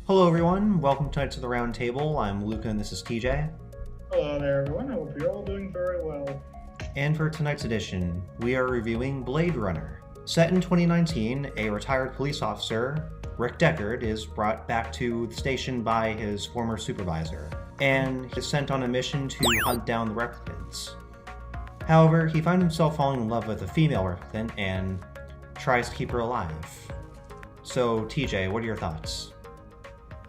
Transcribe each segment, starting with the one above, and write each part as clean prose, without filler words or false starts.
Hello, everyone. Welcome tonight to the Round Table. I'm Luca, and this is TJ. Hello there, everyone. I hope you're all doing very well. And for tonight's edition, we are reviewing Blade Runner. Set in 2019, a retired police officer, Rick Deckard, is brought back to the station by his former supervisor, and is sent on a mission to hunt down the replicants. However, he finds himself falling in love with a female replicant and tries to keep her alive. So, TJ, what are your thoughts?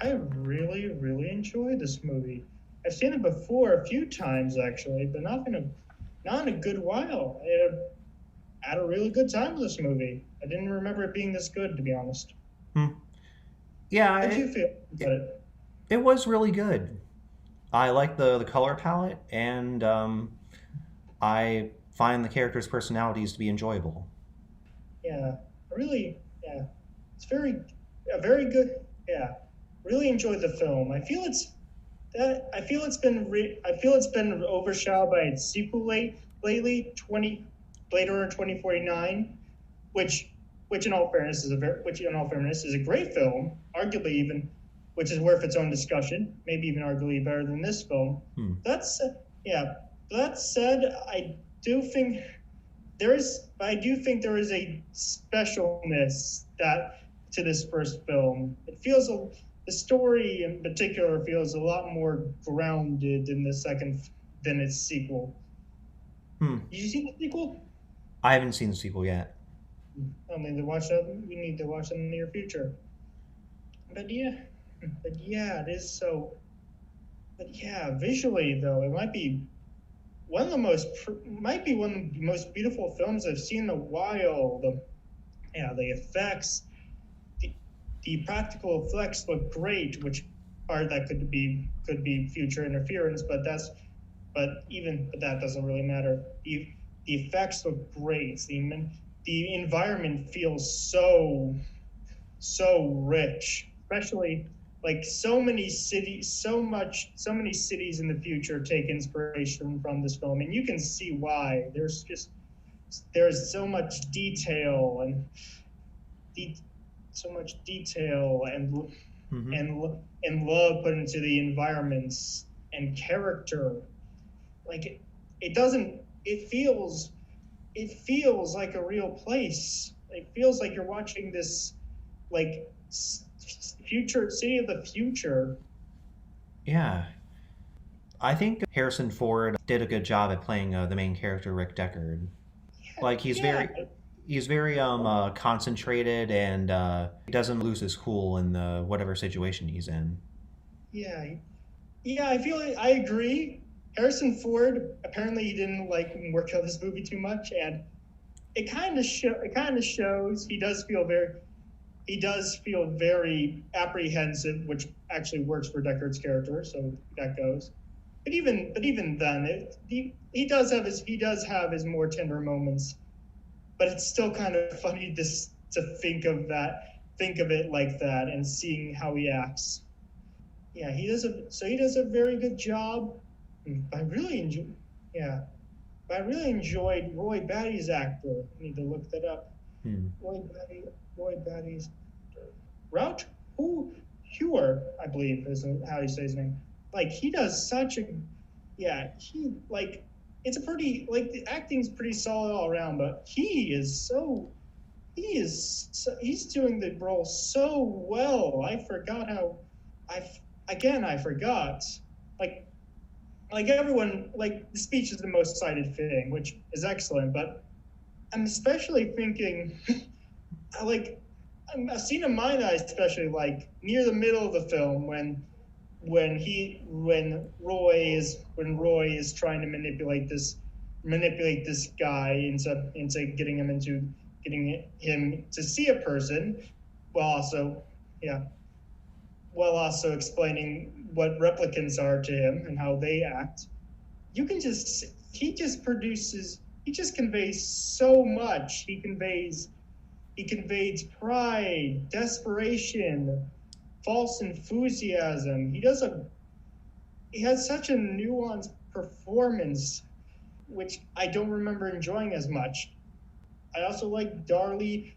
I really enjoyed this movie. I've seen it before a few times actually, but not in a good while. I had a really good time with this movie. I didn't remember it being this good, to be honest. Hmm. Yeah, How did you it, feel about it? it was really good. I like the color palette, and I find the characters' personalities to be enjoyable. Yeah, yeah. It's very good. Yeah, really enjoyed the film. I feel it's been overshadowed by its sequel lately, 20 Blade Runner 2049, which which in all fairness is a great film, arguably even which is worth its own discussion, maybe even arguably better than this film. Hmm. That's yeah. That said, do think I do think there is a specialness that to this first film. The story in particular feels a lot more grounded in the second than its sequel. Hmm. Did you see the sequel? I haven't seen the sequel yet. I need to watch that. We need to watch that in the near future. But yeah, but yeah, it is so. But yeah, visually though, it might be one of the most beautiful films I've seen in a while. The effects, the, the practical effects look great, which part that could be future interference, but that doesn't really matter. The effects look great. The environment feels so rich, especially like so many cities in the future take inspiration from this film, and you can see why. There's so much detail and de- so much detail Mm-hmm. and love put into the environments and character. Like it doesn't. It feels like a real place. It feels like you're watching this like future city of the future. Yeah, I think Harrison Ford did a good job at playing the main character, Rick Deckard. Like Yeah, he's very concentrated, and he doesn't lose his cool in the whatever situation he's in. yeah, yeah. I agree. Harrison Ford apparently he didn't like work out this movie too much, and it kind of shows. He does feel very apprehensive, which actually works for Deckard's character, so that goes. But even then, he does have his more tender moments, but it's still kind of funny to think of it like that, and seeing how he acts. Yeah, he does a very good job. I really enjoy. Yeah, I really enjoyed Roy Batty's actor. I need to look that up. Hmm. Roy Batty, Roy Batty's Route who Hewer, I believe is how you say his name. Like he does such a yeah he like it's a pretty like the acting's pretty solid all around, but he's doing the role so well. I forgot how I again I forgot like everyone like the speech is the most cited thing, which is excellent, but I'm especially thinking like a scene of mine I especially like near the middle of the film when Roy is trying to manipulate this guy into getting him to see a person while also yeah while also explaining what replicants are to him and how they act. You can just he just conveys so much. He conveys pride, desperation, false enthusiasm. He has such a nuanced performance, which I don't remember enjoying as much. I also like Darlie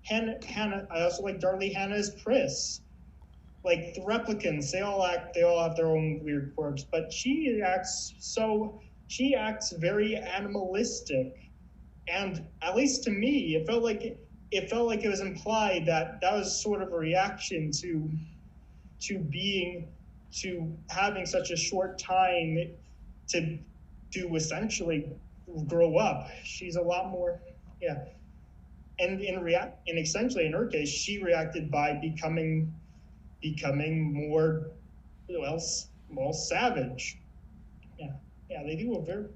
Hannah. I also like Darlie Hannah as Pris. like the replicants, they all have their own weird quirks, but she acts very animalistic, and at least to me, it felt like it was implied that that was sort of a reaction to being to having such a short time to essentially grow up. She's a lot more, yeah. And essentially in her case, she reacted by becoming more, well, savage. Yeah, yeah, they do a very,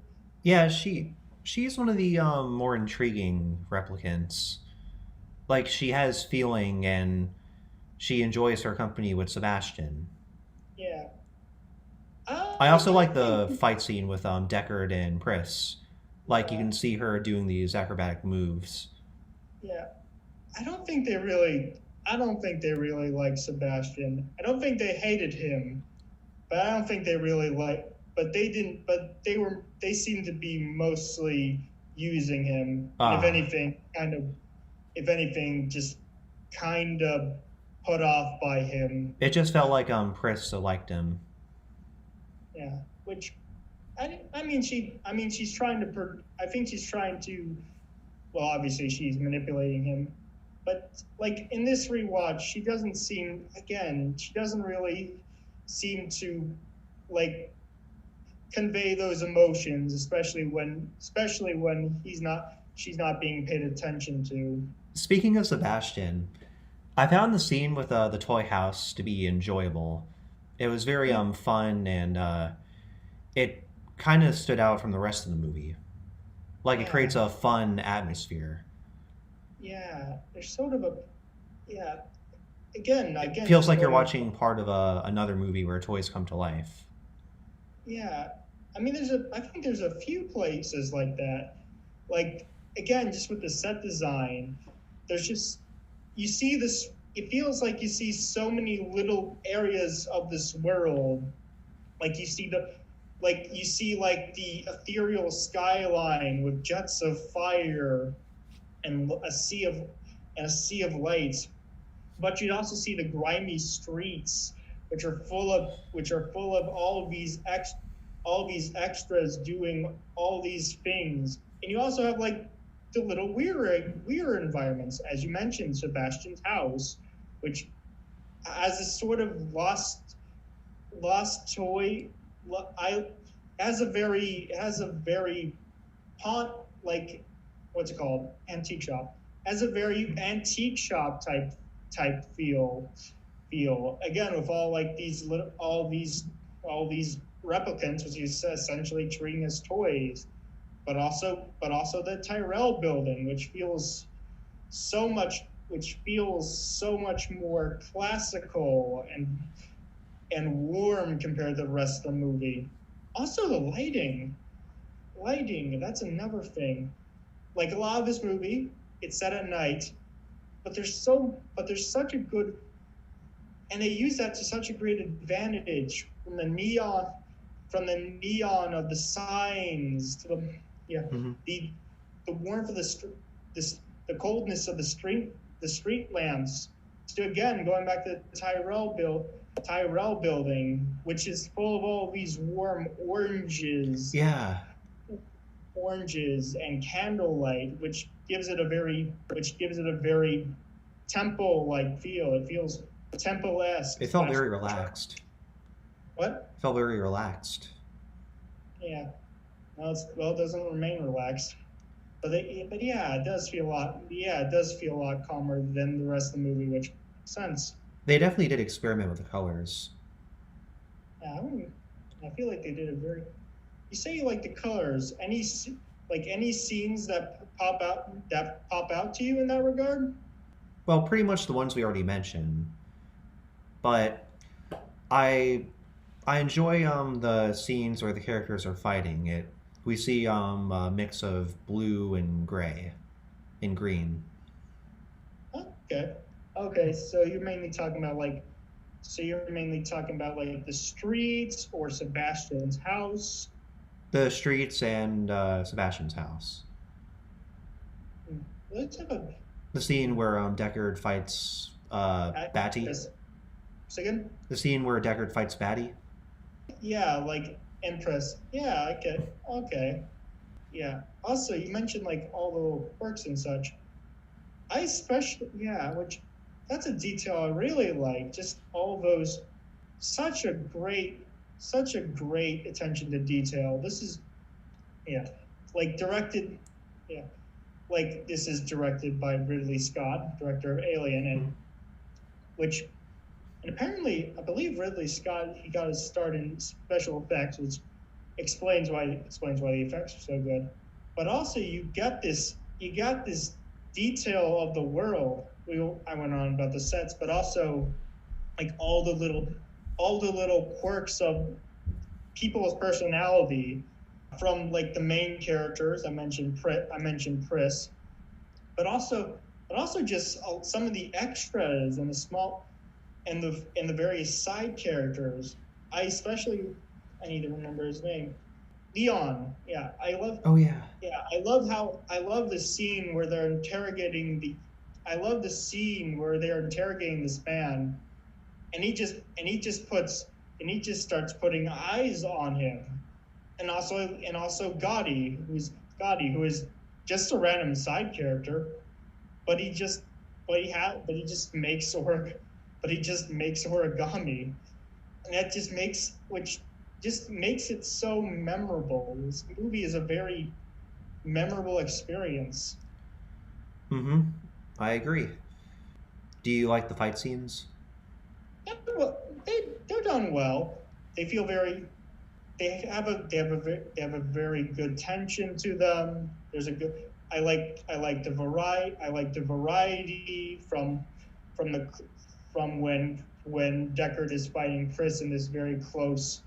Yeah, she's one of the more intriguing replicants. Like she has feeling and she enjoys her company with Sebastian. yeah. I I also like don't the think, fight scene with Deckard and Pris. Like you yeah, can see her doing these acrobatic moves. yeah. I don't think they really like Sebastian. I don't think they hated him, but I don't think they really like. But they didn't. But they seemed to be mostly using him, and Ah, if anything, just kind of put off by him. it just felt like Pris liked him. Yeah, which I mean, she's trying to. I think she's trying to. Well, obviously, she's manipulating him, but like in this rewatch, she doesn't seem. Again, she doesn't really seem to like convey those emotions, especially when she's not being paid attention to. Speaking of Sebastian, I found the scene with the toy house to be enjoyable. It was very Yeah, fun and it kind of stood out from the rest of the movie. Like it creates yeah, a fun atmosphere. yeah. There's sort of a yeah. It Again, feels just like you're going. watching part of another movie where toys come to life. Yeah, I mean, I think there's a few places like that. Like again, just with the set design, there's just you see this. It feels like you see so many little areas of this world. Like you see like the ethereal skyline with jets of fire and a sea of lights, but you'd also see the grimy streets, which are full of all these extras doing all these things, and you also have like the little weird environments, as you mentioned, Sebastian's house, which has a sort of lost toy. I has a very pawn like what's it called, antique shop, has a very antique shop type feel again with all like these little all these replicants, which is essentially treating as toys, but also the Tyrell building, which feels so much more classical and warm compared to the rest of the movie. Also, the lighting, that's another thing. Like a lot of this movie, it's set at night, but there's such a good, and they use that to such a great advantage from the neon of the signs to the yeah Hmm. the the warmth of this the coldness of the street lamps. So again, going back to the Tyrell building, which is full of all these warm Yeah, oranges and candlelight, which gives it a very temple like feel. It feels temple esque. it felt very relaxed. What? It felt very relaxed. Yeah. Well, it doesn't remain relaxed. But yeah, it does feel a lot. Yeah, it does feel a lot calmer than the rest of the movie, which makes sense. They definitely did experiment with the colors. Yeah, I feel like they did a very. You say you like the colors. Any scenes that pop out to you in that regard? Well, pretty much the ones we already mentioned. But I I enjoy the scenes where the characters are fighting. It we see a mix of blue and gray and green. Okay. Okay, so you're mainly talking about like the streets or Sebastian's house. The streets and Sebastian's house. Let's have a The scene where Deckard fights I, Batty. yes. Second, The scene where Deckard fights Batty. yeah, like Empress. Yeah, okay, okay, yeah. Also, you mentioned like all the little quirks and such. I especially, yeah, which that's a detail I really like. Just all those, such a great, such a great attention to detail. This is, yeah, like directed, yeah, like this is directed by Ridley Scott, director of Alien, and Mhm. which, and apparently, I believe Ridley Scott he got his start in special effects, which explains why the effects are so good. But also, you got this detail of the world. I went on about the sets, but also like all the little quirks of people's personality, from like the main characters. I mentioned Chris, but also just some of the extras and the small and the various side characters. I need to remember his name. Leon. Yeah, Oh yeah. I love the scene where they're interrogating the. I love the scene where they're interrogating this man, and he just starts putting eyes on him, and also Gotti, who is just a random side character, but he just makes origami, and that just makes which just makes it so memorable. This movie is a very memorable experience. Mm-hmm. I agree. Do you like the fight scenes? They're done well. They feel very. They have a very good tension to them. There's a good. I like the variety from the from when Deckard is fighting Chris in this very close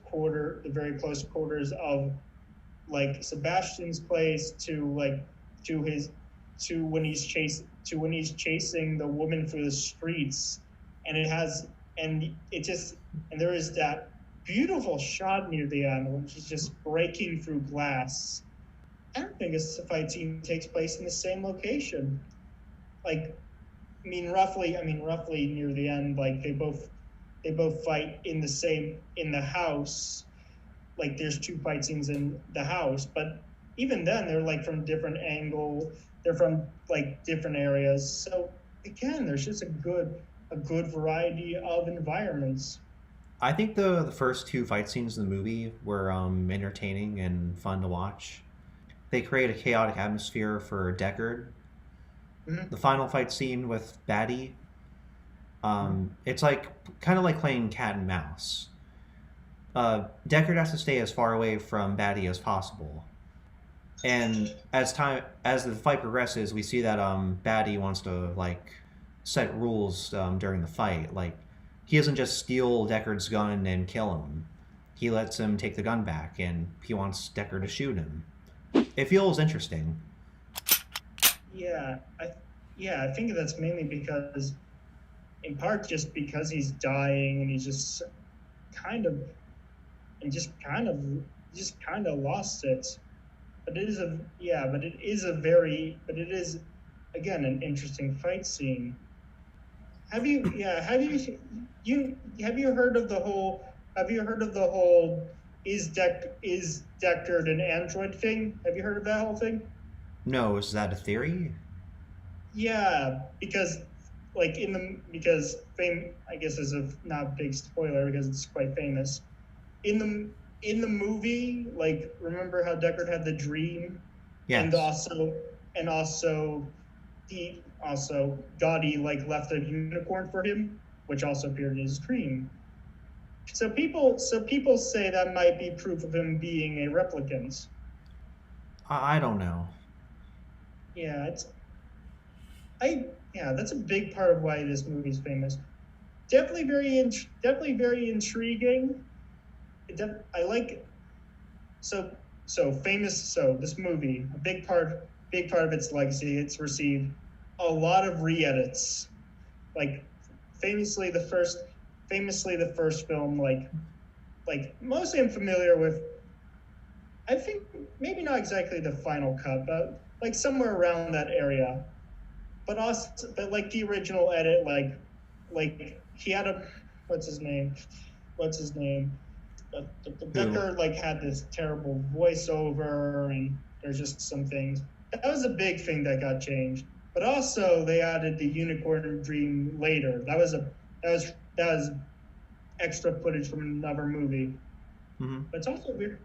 quarters of like Sebastian's place to his to when he's chasing the woman through the streets, and it just and there is that beautiful shot near the end when she's just breaking through glass. I don't think a fight scene takes place in the same location. Like, roughly near the end, like they both fight in the house. Like there's two fight scenes in the house, but even then they're like from different angle. They're from like different areas. So again, there's just a good variety of environments. I think the first two fight scenes in the movie were entertaining and fun to watch. They create a chaotic atmosphere for Deckard. Mm-hmm. The final fight scene with Batty, it's like kind of like playing cat and mouse. Deckard has to stay as far away from Batty as possible, and as the fight progresses, we see that Batty wants to like set rules during the fight. Like he doesn't just steal Deckard's gun and kill him. He lets him take the gun back, and he wants Deckard to shoot him. It feels interesting. Yeah, I think that's mainly because, in part, just because he's dying and he's just kind of and just kind of lost it. But it is again an interesting fight scene. Have you heard of the whole is Deckard an android thing? Have you heard of that whole thing? No, is that a theory? Yeah, because like in the because fame I guess is a not a big spoiler because it's quite famous. In the movie, like remember how Deckard had the dream, Yes. and also Gotti like left a unicorn for him, which also appeared in his dream. So people say that might be proof of him being a replicant. I don't know. Yeah, that's a big part of why this movie's famous. Definitely very intriguing. I like so this movie, a big part of its legacy. It's received a lot of re-edits. Like famously the first film, like mostly I'm familiar with. I think maybe not exactly the final cut, but like somewhere around that area. But like the original edit, like he had a what's his name? What's his name? Decker like had this terrible voiceover, and there's just some things. That was a big thing that got changed. But also they added the unicorn dream later. That was extra footage from another movie. Mm-hmm. But it's also weird.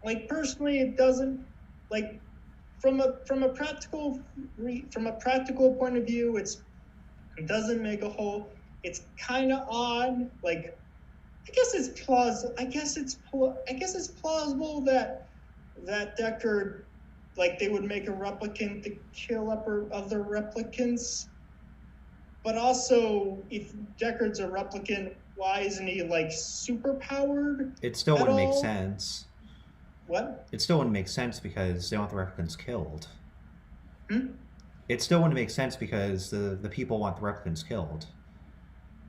Like personally, it doesn't like from a practical point of view, it doesn't make a whole. It's kind of odd. Like I guess it's plausible that Deckard, like they would make a replicant to kill other replicants. But also, if Deckard's a replicant, why isn't he like super powered? It still wouldn't make sense. What? It still wouldn't make sense because they want the replicants killed. Hmm? It still wouldn't make sense because the people want the replicants killed.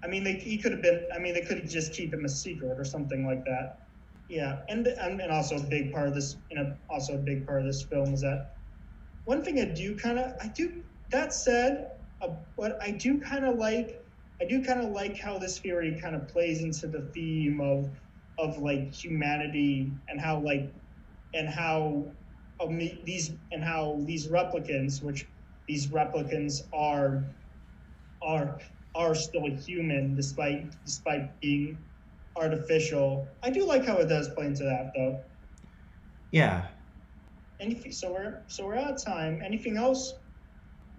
I mean, he could have been. I mean, they could just keep him a secret or something like that. Yeah, and also a big part of this, film is that one thing I do. That said, what I do kind of like how this theory kind of plays into the theme of like humanity and how these replicants, which these replicants are still human despite being artificial. I do like how it does play into that though. Yeah. So we're out of time. Anything else?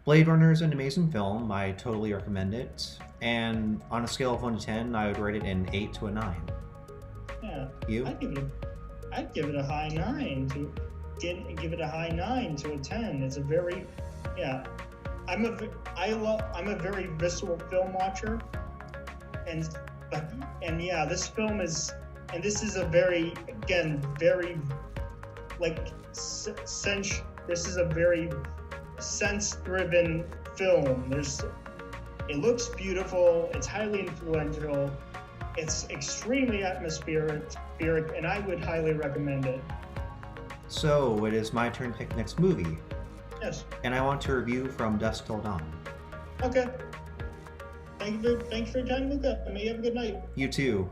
Blade Runner is an amazing film. I totally recommend it. And on a scale of 1 to 10, I would rate it an 8 to a 9. Yeah. You? I'd give it a high 9 to give it a high 9 to a 10. It's a very I'm a very visceral film watcher, and yeah, this film is, and this is a very like this is a very sense-driven film. It looks beautiful. It's highly influential. It's extremely atmospheric, and I would highly recommend it. So it is my turn to pick the next movie. Yes. And I want to review From Dusk Till Dawn. Okay. Thank you for your time, Luca. May you have a good night. You too.